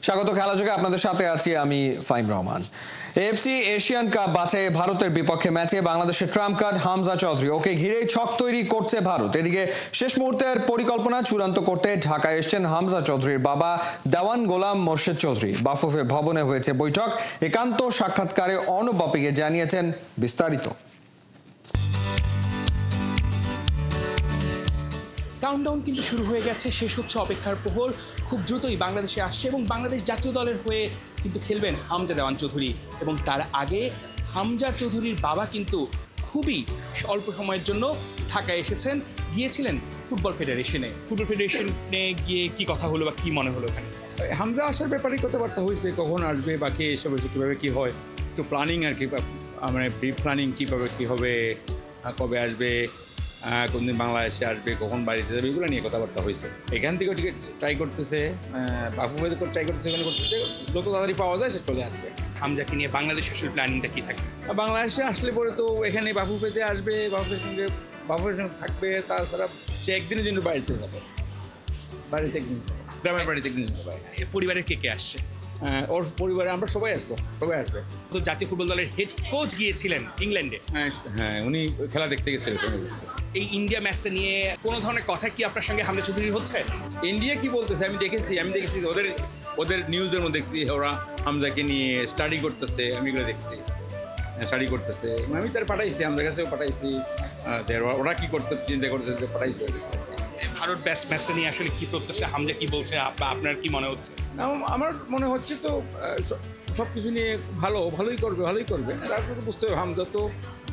স্বাগত খেলা যোগে আপনাদের সাথে আছি আমি Faim Rahman. AFC Asian cup বাছাইয়ে ভারতের বিপক্ষে ম্যাচে বাংলাদেশের ট্রাম্প কার্ড হামজা চৌধুরী, ওকে ঘিরেই ছক তৈরি করছে ভারত। এদিকে শেষ মুহূর্তের পরিকল্পনা চূড়ান্ত করতে ঢাকায় এসেছেন হামজা চৌধুরীর বাবা দেওয়ান গোলাম মোর্শেদ চৌধুরী। বাফুফে ভবনে হয়েছে বৈঠক। একান্ত সাক্ষাৎকারে অর্ণব বাপিকে জানিয়েছেন বিস্তারিত। কাউন্টডাউন কিন্তু শুরু হয়ে গেছে, শেষ হচ্ছে অপেক্ষার প্রহর। খুব দ্রুতই বাংলাদেশে আসছে এবং বাংলাদেশ জাতীয় দলের হয়ে কিন্তু খেলবেন হামজা দেওয়ান চৌধুরী। এবং তার আগে হামজা চৌধুরীর বাবা কিন্তু খুবই অল্প সময়ের জন্য ঢাকায় এসেছেন, গিয়েছিলেন ফুটবল ফেডারেশনে। ফুটবল ফেডারেশনে গিয়ে কি কথা হলো বা কী মনে হলো ওখানে? হামজা আসার ব্যাপারে কথাবার্তা হয়েছে, কখন আসবে বাকি এসব হয়েছে, কীভাবে কী হয়, একটু প্ল্যানিং আর কি, মানে প্রি প্ল্যানিং কীভাবে কী হবে, কবে আসবে, কোনদিন বাংলাদেশে আসবে, কখন বাড়িতে যাবে, এগুলো নিয়ে কথাবার্তা হয়েছে। এখান থেকেও টিকিট ট্রাই করতেছে, বাফুফে ট্রাই করতেছে, এখানে করতেছে, যত তাড়াতাড়ি পাওয়া যায় সে চলে আসবে। হামজাকে নিয়ে বাংলাদেশের আসলে প্ল্যানিংটা কী থাকে? বাংলাদেশে আসলে পরে তো এখানে বাফুফেতে আসবে, বাফুফের সঙ্গে থাকবে, তাছাড়া সে একদিনের জন্য বাড়িতে যাবে, বাড়িতে একদিন যাবে, গ্রামের বাড়িতে একদিন যাবে। পরিবারের কে আসছে? ওর পরিবারে আমরা সবাই আসবো, সবাই আসবে। তো জাতীয় ফুটবল দলের হেড কোচ গিয়েছিলেন ইংল্যান্ডে। হ্যাঁ, উনি খেলা দেখতে গেছিলেন। এই ইন্ডিয়া ম্যাচটা নিয়ে কোনো ধরনের কথা কি আপনার সঙ্গে হামজা চৌধুরীর হচ্ছে? ইন্ডিয়া কি বলতেছে আমি দেখেছি ওদের নিউজের মধ্যে দেখছি ওরা হামজাকে নিয়ে স্টাডি করতেছে, আমি এগুলো দেখছি, স্টাডি করতেছে। আমি তার পাঠাইছি, আমাদের কাছেও পাঠাইছি, ওরা কি করতে চিন্তা করতেছে পাঠাইছি। ভারত ব্যাস্ট ম্যাচটা নিয়ে আসলে কি প্রত্যাশা, হামজা কি বলছে, আপনার কি মনে হচ্ছে? আমার মনে হচ্ছে তো সব কিছু নিয়ে ভালোই করবে। তারপরে বুঝতে হবে হামজা তো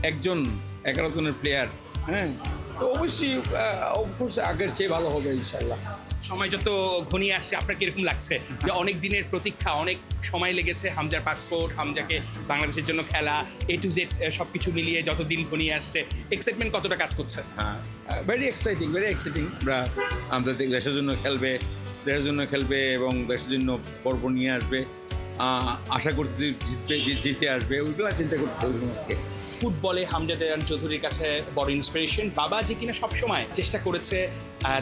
11 জনের প্লেয়ার, হ্যাঁ, তো অবশ্যই আগের চেয়ে ভালো হবে ইনশাল্লাহ। সময় যত ঘনিয়ে আসছে আপনার কিরকম লাগছে যে অনেক দিনের প্রতীক্ষা, অনেক সময় লেগেছে, হামজার পাসপোর্ট, হামজাকে বাংলাদেশের জন্য খেলা, A to Z সব কিছু মিলিয়ে যত দিন ঘনিয়ে আসছে, এক্সাইটমেন্ট কতটা কাজ করছে? হ্যাঁ, ভেরি এক্সাইটিং। আমরা দেশের জন্য খেলবে এবং দেশের জন্য পর্ব নিয়ে আসবে। আশা করছি জিতে আসবে, ওইগুলো চিন্তা করছে। ফুটবলে হামজা দেওয়ান চৌধুরীর কাছে বড় ইন্সপিরেশন। বাবা যে কিনা সবসময় চেষ্টা করেছে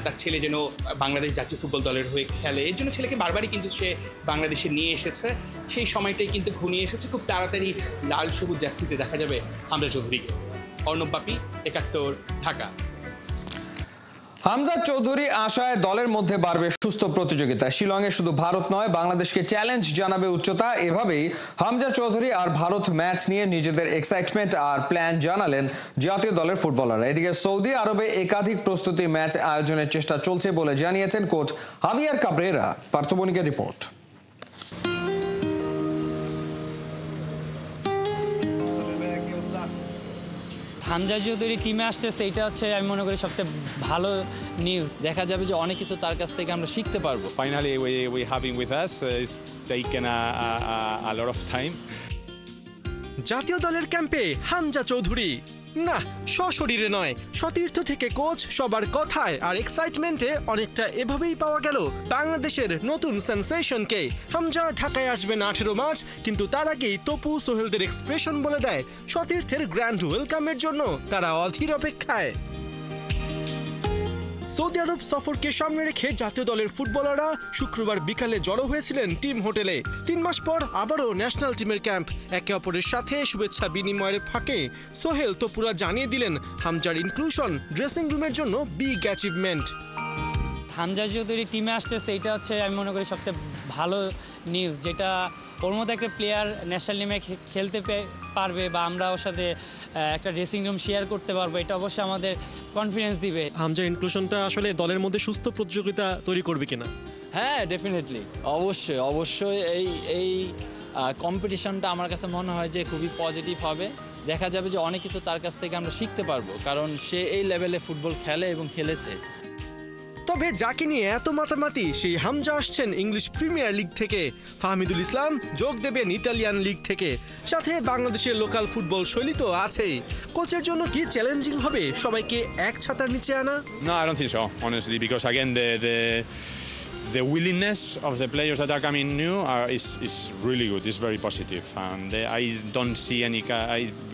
তার ছেলে যেন বাংলাদেশ জাতীয় ফুটবল দলের হয়ে খেলে, এর জন্য ছেলেকে বারবারই কিন্তু সে বাংলাদেশে নিয়ে এসেছে। সেই সময়টাই কিন্তু ঘনিয়ে এসেছে, খুব তাড়াতাড়ি লাল সবুজ জার্সিতে দেখা যাবে হামজা চৌধুরীকে। অর্ণব বাপি, 71, ঢাকা। হামজা চৌধুরী আশায় দলের মধ্যে বাড়বে সুস্থ প্রতিযোগিতা। শিলংয়ে শুধু ভারত নয়, বাংলাদেশকে চ্যালেঞ্জ জানাবে উচ্চতা। এভাবেই হামজা চৌধুরী আর ভারত ম্যাচ নিয়ে নিজেদের এক্সাইটমেন্ট আর প্ল্যান জানালেন জাতীয় দলের ফুটবলাররা। এদিকে সৌদি আরবে একাধিক প্রস্তুতি ম্যাচ আয়োজনের চেষ্টা চলছে বলে জানিয়েছেন কোচ হাভিয়ার কাব্রেরা। পার্থবণিকের রিপোর্ট। হামজা চৌধুরী টিমে আসতেছে, এটা হচ্ছে আমি মনে করি সবচেয়ে ভালো নিউজ। দেখা যাবে যে অনেক কিছু তার কাছ থেকে আমরা শিখতে পারবো। Finally we have him with us. It's taken a lot of time. জাতীয় দলের ক্যাম্পে হামজা চৌধুরী না সশরীরে নয়, সতীর্থ থেকে কোচ সবার কথায় আর এক্সাইটমেন্টে অনেকটা এভাবেই পাওয়া গেল বাংলাদেশের নতুন সেন্সেশনকে। হামজা ঢাকায় আসবেন 18 মার্চ, কিন্তু তার আগেই তপু সোহেলদের এক্সপ্রেশন বলে দেয় সতীর্থের গ্র্যান্ড ওয়েলকামের জন্য তারা অধীর অপেক্ষায়। সৌদি আরব সফরকে সামনে রেখে জাতীয় দলের ফুটবলাররা শুক্রবার বিকালে জড়ো হয়েছিলেন টিম হোটেলে। 3 মাস পর আবারও ন্যাশনাল টিমের ক্যাম্প। একে অপরের সাথে শুভেচ্ছা বিনিময়ের ফাঁকে সোহেল তপুরা জানিয়ে দিলেন হামজার ইনক্লুশন ড্রেসিং রুমের জন্য বিগ অ্যাচিভমেন্ট। হামজা চৌধুরী টিমে আসতেছে, এটা হচ্ছে আমি মনে করি সবচেয়ে ভালো নিউজ, যেটা ওর মতো একটা প্লেয়ার ন্যাশনাল টিমে খেলতে পারবে বা আমরা ওর সাথে একটা ড্রেসিং রুম শেয়ার করতে পারবো, এটা অবশ্যই আমাদের কনফিডেন্স দিবে। হামজার ইনক্লুশনটা আসলে দলের মধ্যে সুস্থ প্রতিযোগিতা তৈরি করবে কিনা? হ্যাঁ, ডেফিনেটলি, অবশ্যই এই কম্পিটিশনটা আমার কাছে মনে হয় যে খুবই পজিটিভ হবে। দেখা যাবে যে অনেক কিছু তার কাছ থেকে আমরা শিখতে পারবো, কারণ সে এই লেভেলে ফুটবল খেলে এবং খেলেছে। তবে যাকে নিয়ে এত মাতামাতি, সেই হামজা আসছেন ইংলিশ প্রিমিয়ার লিগ থেকে। ফাহমিদুল ইসলাম যোগ দেবেন ইতালিয়ান লিগ থেকে। সাথে বাংলাদেশের লোকাল ফুটবল শৈলী তো আছেই। কোচের জন্য কি চ্যালেঞ্জিং হবে সবাইকে এক ছাতার নিচে আনা? No, I don't think so, honestly, because again the willingness of the players that are coming new is really good. It's very positive, and I don't see any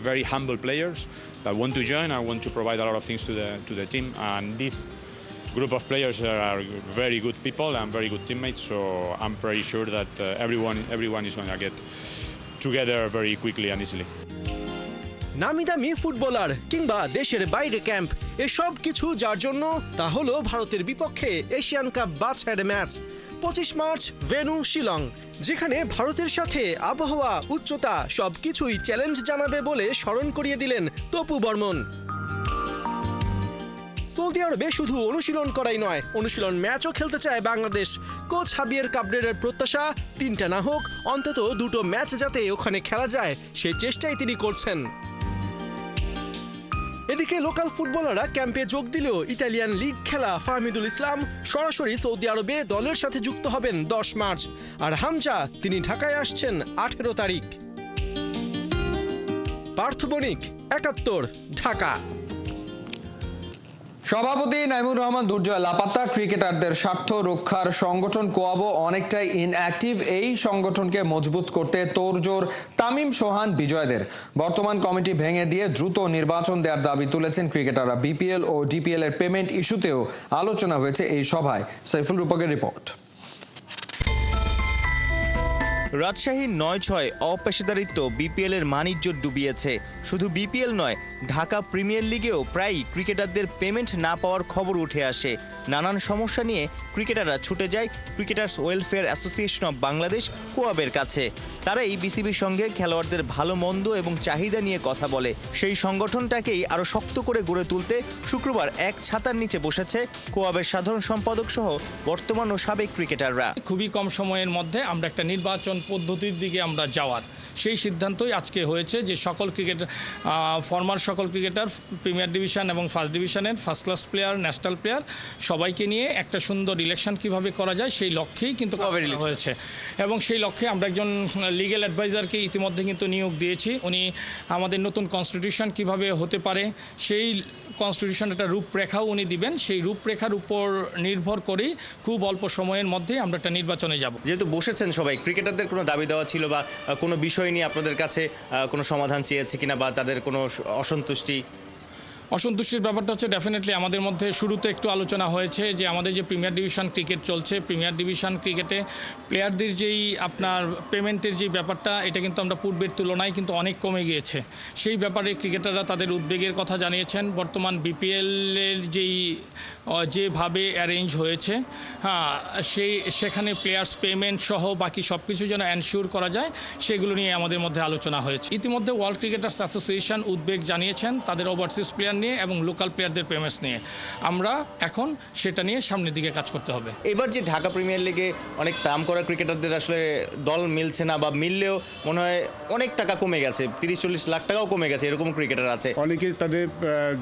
very humble players that want to join. I want to provide a lot of things to the team, and group of players that are very good people and very good teammates. So I'm pretty sure that everyone is going to get together very quickly and easily. নামি দামি footballer কিংবা দেশের বাইরে camp এসব কিছু যার জন্য তা হলো ভারতের বিপক্ষে এশিয়ান কাপ বাছাইয়ের ম্যাচ 25 মার্চ ভেন্যু শিলং, যেখানে ভারতের সাথে আবহাওয়া, উচ্চতা সবকিছুই চ্যালেঞ্জ জানাবে বলে স্মরণ করিয়ে দিলেন তপু বর্মন। সৌদি আরবে শুধু অনুশীলন করাই নয়, অনুশীলন ম্যাচও খেলতে চায় বাংলাদেশ। কোচ হাবিয়ার কাবরেরের প্রত্যাশা 3টা না হোক অন্তত 2টো ম্যাচ যাতে ওখানে খেলা যায় সেই চেষ্টাই তিনি করছেন। এদিকে লোকাল ফুটবলাররা ক্যাম্পে যোগ দিলেও ইতালিয়ান লিগ খেলা ফাহমিদুল ইসলাম সরাসরি সৌদি আরবে দলের সাথে যুক্ত হবেন 10 মার্চ, আর হামজা তিনি ঢাকায় আসছেন 18 তারিখ। পার্থ বণিক, 71, ঢাকা। সভাপতি নাইমুর রহমান দুর্জয় লাপাত্তা। ক্রিকেটারদের স্বার্থ রক্ষার সংগঠন কোয়াবো অনেকটাই ইনঅ্যাক্টিভ। এই সংগঠনকে মজবুত করতে তোড়জোড় তামিম সোহান বিজয়দের। বর্তমান কমিটি ভেঙে দিয়ে দ্রুত নির্বাচন দেওয়ার দাবি তুলেছেন ক্রিকেটাররা। বিপিএল ও ডিপিএল এর পেমেন্ট ইস্যুতেও আলোচনা হয়েছে এই সভায়। সাইফুল রূপকের রিপোর্ট। রাজশাহীর 9-6 অপেশাদারিত্ব বিপিএল এর মানিজ্য ডুবিয়েছে। শুধু বিপিএল নয়, ঢাকা প্রিমিয়ার লিগেও প্রায়ই ক্রিকেটারদের পেমেন্ট না পাওয়ার খবর উঠে আসে। নানান সমস্যা নিয়ে ক্রিকেটাররা ছুটে যায় cricketers welfare association of Bangladesh কোয়াবের কাছে। তারাই বিসিবির সঙ্গে খেলোয়াড়দের ভালো মন্দ এবং চাহিদা নিয়ে কথা বলে। সেই সংগঠনটাকেই আরও শক্ত করে গড়ে তুলতে শুক্রবার এক ছাতার নিচে বসেছে কোয়াবের সাধারণ সম্পাদক সহ বর্তমান ও সাবেক ক্রিকেটাররা। খুবই কম সময়ের মধ্যে আমরা একটা নির্বাচন পদ্ধতির দিকে আমরা যাওয়ার সেই সিদ্ধান্তই আজকে হয়েছে যে সকল ক্রিকেট ফরমার সকল ক্রিকেটার প্রিমিয়ার ডিভিশন এবং ফার্স্ট ডিভিশনের first class player, national player সবাইকে নিয়ে একটা সুন্দর ইলেকশন কিভাবে করা যায় সেই লক্ষ্যেই কিন্তু হয়েছে। এবং সেই লক্ষ্যে আমরা একজন লিগ্যাল অ্যাডভাইজারকে ইতিমধ্যে কিন্তু নিয়োগ দিয়েছি। উনি আমাদের নতুন কনস্টিটিউশন কিভাবে হতে পারে সেই কনস্টিটিউশন একটা রূপরেখাও উনি দিবেন। সেই রূপরেখার উপর নির্ভর করেই খুব অল্প সময়ের মধ্যে আমরা একটা নির্বাচনে যাব। যেহেতু বসেছেন সবাই, ক্রিকেটারদের কোনো দাবি দেওয়া ছিল বা কোনো বিষয় নিয়ে আপনাদের কাছে কোনো সমাধান চেয়েছে কিনা বা তাদের কোনো অসন্তুষ্টির ব্যাপারটা হচ্ছে ডেফিনেটলি আমাদের মধ্যে শুরুতে একটু আলোচনা হয়েছে যে আমাদের যে প্রিমিয়ার ডিভিশন ক্রিকেট চলছে, প্রিমিয়ার ডিভিশন ক্রিকেটে প্লেয়ারদের যেই আপনার পেমেন্টের যে ব্যাপারটা এটা কিন্তু আমরা পূর্বের তুলনায় কিন্তু অনেক কমে গিয়েছে। সেই ব্যাপারে ক্রিকেটাররা তাদের উদ্বেগের কথা জানিয়েছেন। বর্তমান বিপিএলের যেভাবে অ্যারেঞ্জ হয়েছে, সেখানে প্লেয়ার্স পেমেন্ট সহ বাকি সব কিছু যেন এনশিওর করা যায় সেগুলো নিয়ে আমাদের মধ্যে আলোচনা হয়েছে। ইতিমধ্যে ওয়ার্ল্ড ক্রিকেটার্স অ্যাসোসিয়েশন উদ্বেগ জানিয়েছেন তাদের ওভারসিজ প্লেয়ার নিয়ে এবং লোকাল প্লেয়ারদের পেমেন্টস নিয়ে। আমরা এখন সেটা নিয়ে সামনের দিকে কাজ করতে হবে। এবার যে ঢাকা প্রিমিয়ার লিগে অনেক দাম করা ক্রিকেটারদের আসলে দল মিলছে না বা মিললেও মনে হয় অনেক টাকা কমে গেছে, 30-40 লাখ টাকাও কমে গেছে, এরকম ক্রিকেটার আছে। অনেকে তাদের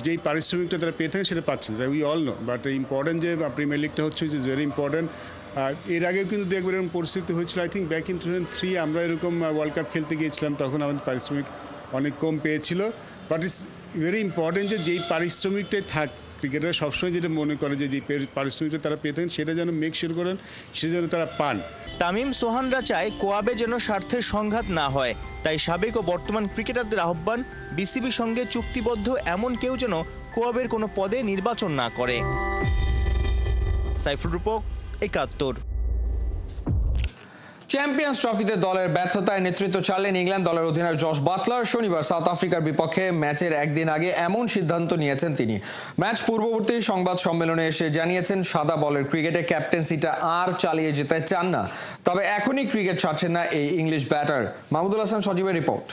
যেই পারিশ্রমিকটা তারা পেয়ে থাকে সেটা পাচ্ছেন, we all know. But important যে প্রিমিয়ার লিগটা হচ্ছে ইজ ভেরি ইম্পর্টেন্ট। এর আগেও কিন্তু দেখবেন এরকম পরিস্থিতি হয়েছিল। আই থিঙ্ক ব্যাক ইন 2003 আমরা এরকম ওয়ার্ল্ড কাপ খেলতে গিয়েছিলাম, তখন আমাদের পারিশ্রমিক অনেক কম পেয়েছিল। বাট ইটস ভেরি ইম্পর্টেন্ট যে যেই পারিশ্রমিকটাই থাক, ক্রিকেটাররা সবসময় যেটা মনে করে যে যেই পারিশ্রমিকটা তারা পেয়ে থাকেন সেটা যেন মেক শিওর করেন, সেটা যেন তারা পান। তামিম সোহানরা চায় কোয়াবে যেন স্বার্থের সংঘাত না হয়, তাই সাবেক ও বর্তমান ক্রিকেটারদের আহ্বান বিসিবির সঙ্গে চুক্তিবদ্ধ এমন কেউ যেন কোয়াবের কোনো পদে নির্বাচন না করে। সাইফুল রূপক, 71। চ্যাম্পিয়ন্স ট্রফিতে দলের ব্যর্থতায় নেতৃত্ব ছাড়লেন ইংল্যান্ড দলের অধিনায়ক জশ বাটলার। শনিবার সাউথ আফ্রিকার বিপক্ষে ম্যাচের একদিন আগে এমন সিদ্ধান্ত নিয়েছেন তিনি। ম্যাচ পূর্ববর্তী সংবাদ সম্মেলনে এসে জানিয়েছেন সাদা বলের ক্রিকেটে ক্যাপ্টেন্সিটা আর চালিয়ে যেতে চান না। তবে এখনই ক্রিকেট ছাড়ছেন না এই ইংলিশ ব্যাটার। মাহমুদুল হাসান সজীবের রিপোর্ট।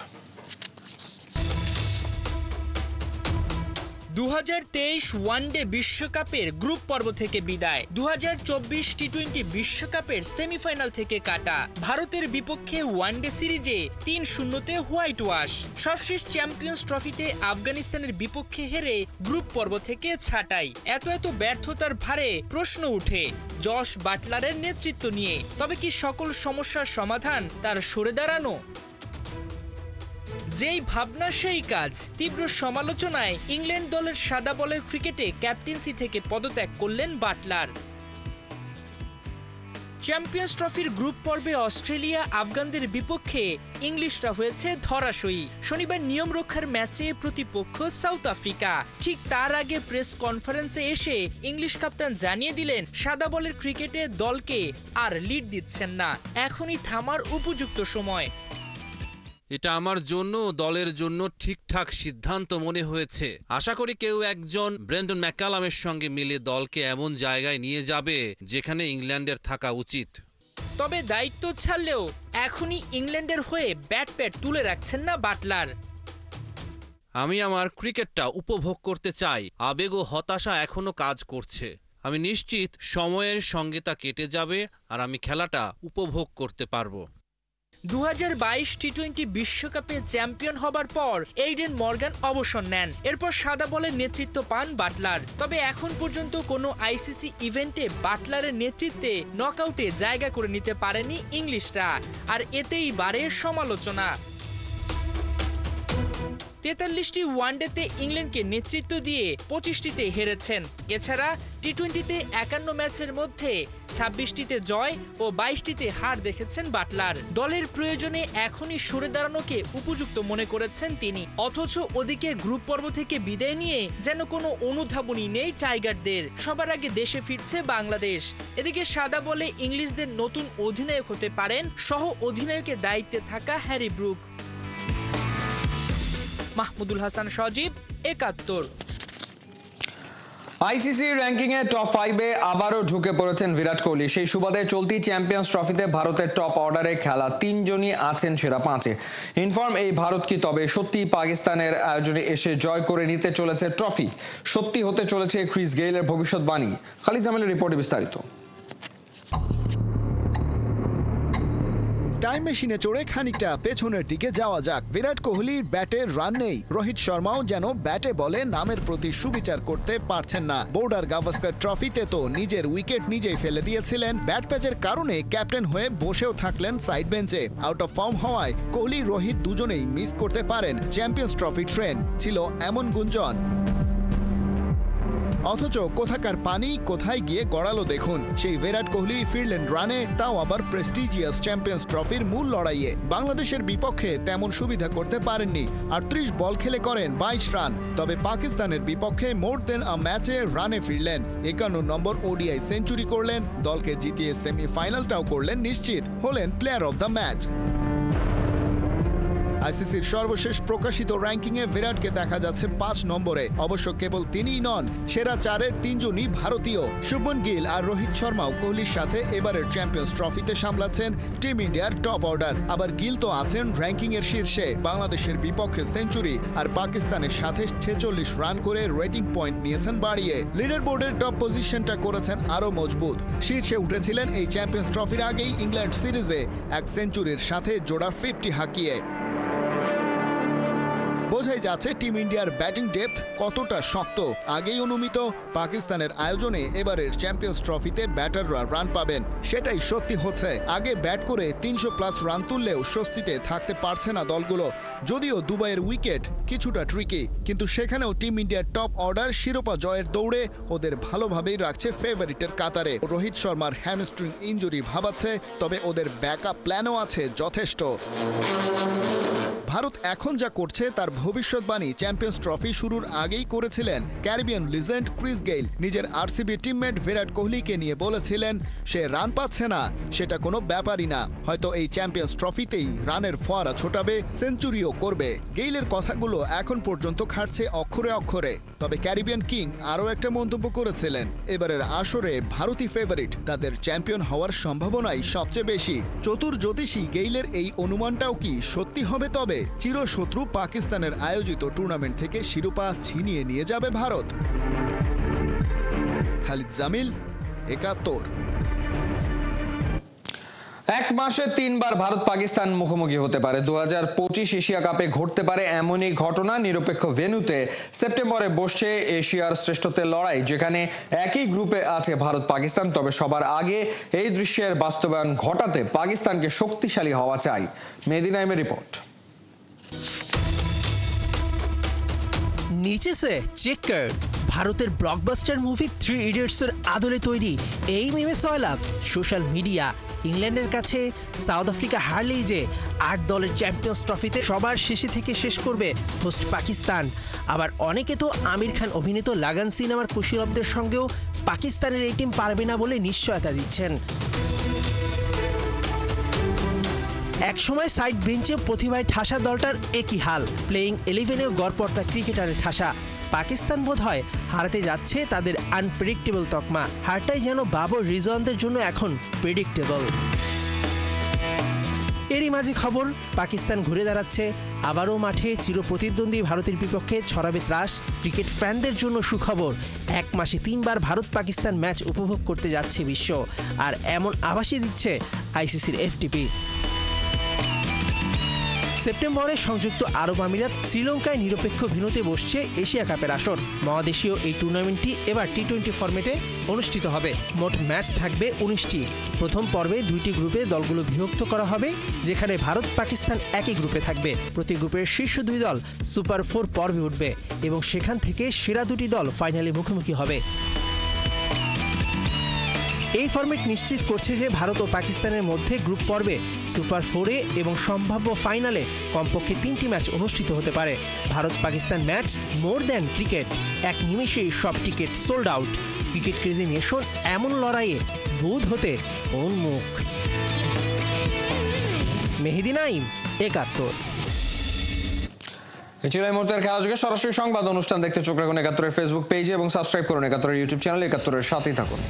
2023 ওয়ানডে বিশ্বকাপের গ্রুপ পর্ব থেকে বিদায়, 2024 টি-20 বিশ্বকাপের সেমিফাইনাল থেকে কাটা। ভারতের বিপক্ষে ওয়ানডে সিরিজে 3-0 হোয়াইট ওয়াশ। সবশেষ চ্যাম্পিয়ন্স ট্রফিতে আফগানিস্তানের বিপক্ষে হেরে গ্রুপ পর্ব থেকে ছাঁটাই। এত ব্যর্থতার ভারে প্রশ্ন উঠে জশ বাটলারের নেতৃত্ব নিয়ে। তবে কি সকল সমস্যার সমাধান তার সরে দাঁড়ানো? যেই ভাবনা সেই কাজ। তীব্র সমালোচনায় ইংল্যান্ড দলের সাদা বলের ক্রিকেটে ক্যাপ্টেন্সি থেকে পদত্যাগ করলেন বাটলার। চ্যাম্পিয়ন্স ট্রফির গ্রুপ পর্বে অস্ট্রেলিয়া আফগানদের বিপক্ষে ইংলিশরা হয়েছে ধরাশয়ী। শনিবার নিয়ম রক্ষার ম্যাচে প্রতিপক্ষ সাউথ আফ্রিকা। ঠিক তার আগে প্রেস কনফারেন্সে এসে ইংলিশ কাপ্তান জানিয়ে দিলেন সাদা বলের ক্রিকেটে দলকে আর লিড দিচ্ছেন না, এখনই থামার উপযুক্ত সময়। এটা আমার জন্য দলের জন্য ঠিকঠাক সিদ্ধান্ত মনে হয়েছে। আশা করি কেউ একজন ব্রেন্ডন ম্যাকালামের সঙ্গে মিলে দলকে এমন জায়গায় নিয়ে যাবে যেখানে ইংল্যান্ডের থাকা উচিত। তবে দায়িত্ব ছাড়লেও এখনই ইংল্যান্ডের হয়ে ব্যাট প্যাড তুলে রাখছেন না বাটলার। আমি আমার ক্রিকেটটা উপভোগ করতে চাই। আবেগ ও হতাশা এখনো কাজ করছে। আমি নিশ্চিত সময়ের সঙ্গে তা কেটে যাবে আর আমি খেলাটা উপভোগ করতে পারবো। 2022 টি-20 বিশ্বকাপে চ্যাম্পিয়ন হবার পর এইডেন মর্গান অবসর নেন। এরপর সাদা বলের নেতৃত্ব পান বাটলার। তবে এখন পর্যন্ত কোনো আইসিসি ইভেন্টে বাটলারের নেতৃত্বে নকআউটে জায়গা করে নিতে পারেনি ইংলিশরা, আর এতেই বাড়ে সমালোচনা। 43টি ওয়ানডেতে ইংল্যান্ডকে নেতৃত্ব দিয়ে 25টিতে হেরেছেন। এছাড়া টি-20তে 51 ম্যাচের মধ্যে 26টিতে জয় ও 22টিতে হার দেখেছেন বাটলার। দলের প্রয়োজনে এখনই সরে দাঁড়ানোকে উপযুক্ত মনে করেছেন তিনি। অথচ ওদিকে গ্রুপ পর্ব থেকে বিদায় নিয়ে যেন কোনো অনুধাবনই নেই টাইগারদের। সবার আগে দেশে ফিরছে বাংলাদেশ। এদিকে সাদা বলে ইংলিশদের নতুন অধিনায়ক হতে পারেন সহ অধিনায়কের দায়িত্বে থাকা হ্যারি ব্রুক। মাহমুদুল হাসান সজীব, 71। আইসিসি র্যাঙ্কিংয়ে টপ 5-এ আবারও ঢুকে পড়েছেন বিরাট কোহলি। সেই সুবাদে চলতি চ্যাম্পিয়ন্স ট্রফিতে ভারতের টপ অর্ডারে খেলা 3 জনই আছেন সেরা 5-এ। ইনফর্ম এই ভারত কি তবে সত্যি পাকিস্তানের আয়োজনে এসে জয় করে নিতে চলেছে ট্রফি? সত্যি হতে চলেছে ক্রিস গেইলের ভবিষ্যৎবাণী? খালিদ জামিলের রিপোর্টে বিস্তারিত। টাইম মেশিনে চড়ে খানিকটা পেছনের দিকে যাওয়া যাক। বিরাট কোহলির ব্যাটে রান নেই। রোহিত শর্মাও যেন ব্যাটে বলে নামের প্রতি সুবিচার করতে পারছেন না। বোর্ডার গাভাস্কার ট্রফিতে তো নিজের উইকেট নিজেই ফেলে দিয়েছিলেন। ব্যাট প্যাচের কারণে ক্যাপ্টেন হয়ে বসেও থাকলেন সাইড বেঞ্চে। আউট অফ ফর্ম হওয়ায় কোহলি রোহিত দুজনেই মিস করতে পারেন চ্যাম্পিয়ন্স ট্রফি ট্রেন, ছিল এমন গুঞ্জন। অথচ কোথাকার পানি কোথায় গিয়ে গড়ালো দেখুন। সেই বিরাট কোহলি ফিরলেন রানে, তাও আবার প্রেস্টিজিয়াস চ্যাম্পিয়ন্স ট্রফির মূল লড়াইয়ে। বাংলাদেশের বিপক্ষে তেমন সুবিধা করতে পারেননি। 38 বল খেলে করেন 22 রান। তবে পাকিস্তানের বিপক্ষে মোর দেন আ ম্যাচে রানে ফিরলেন। 51 নম্বর ওডিআই সেঞ্চুরি করলেন। দলকে জিতিয়ে সেমিফাইনালটাও করলেন নিশ্চিত। হলেন প্লেয়ার অব দ্য ম্যাচ। আইসিসির সর্বশেষ প্রকাশিত র্যাঙ্কিংয়ে বিরাটকে দেখা যাচ্ছে 5 নম্বরে। অবশ্য কেবল তিনিই নন, সেরা 4-এর 3 জনই ভারতীয়। শুভমন গিল আর রোহিত শর্মাও কোহলির সাথে এবারের চ্যাম্পিয়ন্স ট্রফিতে সামলাচ্ছেন টিম ইন্ডিয়ার টপ অর্ডার। আবার গিল তো আছেন র্যাঙ্কিংয়ের শীর্ষে। বাংলাদেশের বিপক্ষে সেঞ্চুরি আর পাকিস্তানের সাথে 46 রান করে রেটিং পয়েন্ট নিয়েছেন বাড়িয়ে। লিডার বোর্ডের টপ পজিশনটা করেছেন আরও মজবুত। শীর্ষে উঠেছিলেন এই চ্যাম্পিয়ন্স ট্রফির আগেই ইংল্যান্ড সিরিজে এক সেঞ্চুরির সাথে জোড়া 50 হাঁকিয়ে। বোঝাই যাচ্ছে টিম ইন্ডিয়ার ব্যাটিং ডেপথ কতটা শক্ত। আগেই অনুমিত পাকিস্তানের আয়োজনে এবারের চ্যাম্পিয়ন্স ট্রফিতে ব্যাটাররা রান পাবেন, সেটাই সত্যি হচ্ছে। আগে ব্যাট করে 300+ রান তুললেও স্বস্তিতে থাকতে পারছে না দলগুলো। যদিও দুবাইয়ের উইকেট কিছুটা ট্রিকি, কিন্তু সেখানেও টিম ইন্ডিয়ার টপ অর্ডার শিরোপা জয়ের দৌড়ে ওদের ভালোভাবেই রাখছে ফেভারিটের কাতারে। রোহিত শর্মার হ্যামস্ট্রিং ইনজুরি ভাবাচ্ছে, তবে ওদের ব্যাকআপ প্ল্যানও আছে যথেষ্ট। ভারত এখন যা করছে তার ভবিষ্যৎবাণী চ্যাম্পিয়ন্স ট্রফি শুরুর আগেই করেছিলেন ক্যারিবিয়ান লিজেন্ড ক্রিস গেইল। নিজের আরসিবি টিমমেট বিরাট কোহলিকে নিয়ে বলেছিলেন সে রান পাচ্ছে না, সেটা কোনো ব্যাপারই না, হয়তো এই চ্যাম্পিয়ন্স ট্রফিতেই রানের ফোয়ারা ছোটাবে, সেঞ্চুরিও করবে। গেইলের কথাগুলো এখন পর্যন্ত খাটছে অক্ষরে অক্ষরে। তবে ক্যারিবিয়ান কিং আরও একটা মন্তব্য করেছিলেন, এবারের আসরে ভারতই ফেভারিট, তাদের চ্যাম্পিয়ন হওয়ার সম্ভাবনাই সবচেয়ে বেশি। চতুর জ্যোতিষী গেইলের এই অনুমানটাও কি সত্যি হবে? তবে চিরশত্রু পাকিস্তানের আয়োজিত টুর্নামেন্ট থেকে শিরোপা ছিনিয়ে নিয়ে যাবে ভারত। খালিদ জামিল, 71। এক মাসে 3 বার ভারত পাকিস্তান মুখোমুখি হতে পারে। 2025 এশিয়া কাপে ঘটতে পারে এমনই ঘটনা। নিরপেক্ষ ভেন্যুতে সেপ্টেম্বরে বসছে এশিয়ার শ্রেষ্ঠত্বের লড়াই, যেখানে একই গ্রুপে আছে ভারত পাকিস্তান। তবে সবার আগে এই দৃশ্যের বাস্তবায়ন ঘটাতে পাকিস্তানকে শক্তিশালী হওয়া চাই। মেহেদী নাইমের রিপোর্ট। নিচে সে চেকার ভারতের ব্লকবাস্টার মুভি 3 ইডিয়টসের আদলে তৈরি এই মিমে সয়লাভ সোশ্যাল মিডিয়া ইংল্যান্ডের কাছে সাউথ আফ্রিকা হারলেই যে 8 দলের চ্যাম্পিয়ন্স ট্রফিতে সবার শেষে থেকে শেষ করবে হোস্ট পাকিস্তান। আবার অনেকে তো আমির খান অভিনীত লাগান সিনেমার কুশীলবদের সঙ্গেও পাকিস্তানের এই টিম পারবে না বলে নিশ্চয়তা দিচ্ছেন। একসময় সাইড বেঞ্চে প্রতিভায় ঠাসা দলটার একই হাল, প্লেয়িং 11-এও গড়পড়তা ক্রিকেটারের ঠাসা। পাকিস্তান বোধহয় হারাতে যাচ্ছে তাদের আনপ্রেডিক্টেবল তকমা। হারটাই যেন বাবর রিজওয়ানদের জন্য এখন প্রেডিক্টেবল। এরই মাঝে খবর পাকিস্তান ঘুরে দাঁড়াচ্ছে, আবারও মাঠে চিরপ্রতিদ্বন্দ্বী ভারতের বিপক্ষে ছড়াবে ত্রাস। ক্রিকেট ফ্যানদের জন্য সুখবর, 1 মাসে 3 বার ভারত পাকিস্তান ম্যাচ উপভোগ করতে যাচ্ছে বিশ্ব। আর এমন আভাসই দিচ্ছে আইসিসির এফটিপি। সেপ্টেম্বরে সংযুক্ত আরব আমিরাত শ্রীলঙ্কায় নিরপেক্ষ ভেন্যুতে বসছে এশিয়া কাপের আসর। মহাদেশীয় এই টুর্নামেন্টটি এবার টি20 ফরম্যাটে অনুষ্ঠিত হবে। মোট ম্যাচ থাকবে 19টি। প্রথম পর্বে 2টি গ্রুপে দলগুলো বিভক্ত করা হবে, যেখানে ভারত পাকিস্তান একই গ্রুপে থাকবে। প্রতি গ্রুপের শীর্ষ 2 দল সুপার 4 পর্বে উঠবে এবং সেখান থেকে সেরা 2টি দল ফাইনালে মুখোমুখি হবে। এই ফরম্যাট নিশ্চিত করছে যে ভারত ও পাকিস্তানের মধ্যে গ্রুপ পর্বে সুপার 4-এ এবং সম্ভাব্য ফাইনালে কমপক্ষে 3টি ম্যাচ অনুষ্ঠিত হতে পারে। Bharat Pakistan match more than cricket, এক নিমেষেই সব ticket sold out. Cricket crazy nation এমন লড়াইয়ে বুঁদ হতে উন্মুখ। মেহেদি নাইম, 71। এই ছিল এই মুহূর্তের খেলাযোগে। সরাসরি সংবাদ অনুষ্ঠান দেখতে চোখ রাখুন 71-এর ফেসবুক পেজে এবং সাবস্ক্রাইব করুন 71-এর ইউটিউব চ্যানেল। 71-এর সাথেই থাকুন।